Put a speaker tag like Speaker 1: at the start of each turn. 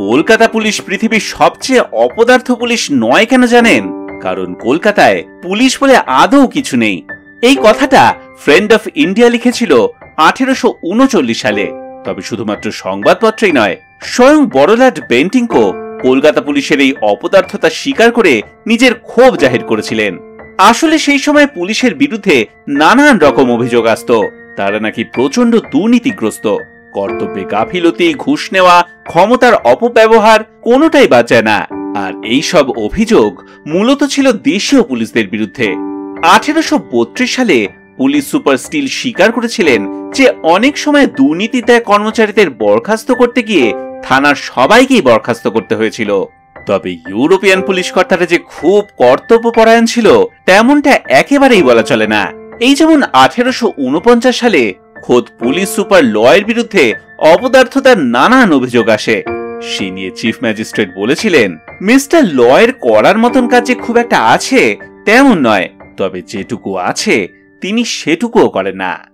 Speaker 1: Kolkata police পৃথিবীর সবচেয়ে অপদার্থ পুলিশ নয় কেন জানেন? কারণ কলকাতায় পুলিশ বলে আদৌ কিছু নেই। এই কথাটা ফ্রেন্ড অফ ইন্ডিয়া লিখেছিল 1839 সালে। তবে শুধুমাত্র সংবাদপত্রেই নয়, স্বয়ং বড়লাট বেন্টিংকো কলকাতা পুলিশের এই অপদার্থতা স্বীকার করে নিজের ক্ষোভ জাহির করেছিলেন। আসলে সেই সময় পুলিশের বিরুদ্ধে নানান রকম অভিযোগ আসত। তারা নাকি প্রচন্ড দুর্নীতিগ্রস্ত, কর্তব্যে গাফিলতি, ঘুষ নেওয়া, ক্ষমতার অপব্যবহার কোনোটাই বাদ যায় না। আর এই সব অভিযোগ মূলত ছিল দেশীয় পুলিশদের বিরুদ্ধে। 1832 সালে পুলিশ সুপার স্টিল স্বীকার করেছিলেন যে অনেক সময় দুর্নীতির দায়ে কর্মচারীদের বরখাস্ত করতে গিয়ে থানার সবাইকেই বরখাস্ত করতে হয়েছিল। তবে ইউরোপিয়ান পুলিশ কর্তারা যে খুব কর্তব্যপরায়ণ ছিল তেমনটা একেবারেই বলা চলে না। এই যেমন 1849 সালে খোদ পুলিশ সুপার লয়ের বিরুদ্ধে অপদার্থতার নানান অভিযোগ আসে। সে নিয়ে চিফ ম্যাজিস্ট্রেট বলেছিলেন, মিস্টার লয়ের করার মতন কাজ যে খুব একটা আছে তেমন নয়, তবে যেটুকু আছে তিনি সেটুকুও করেন না।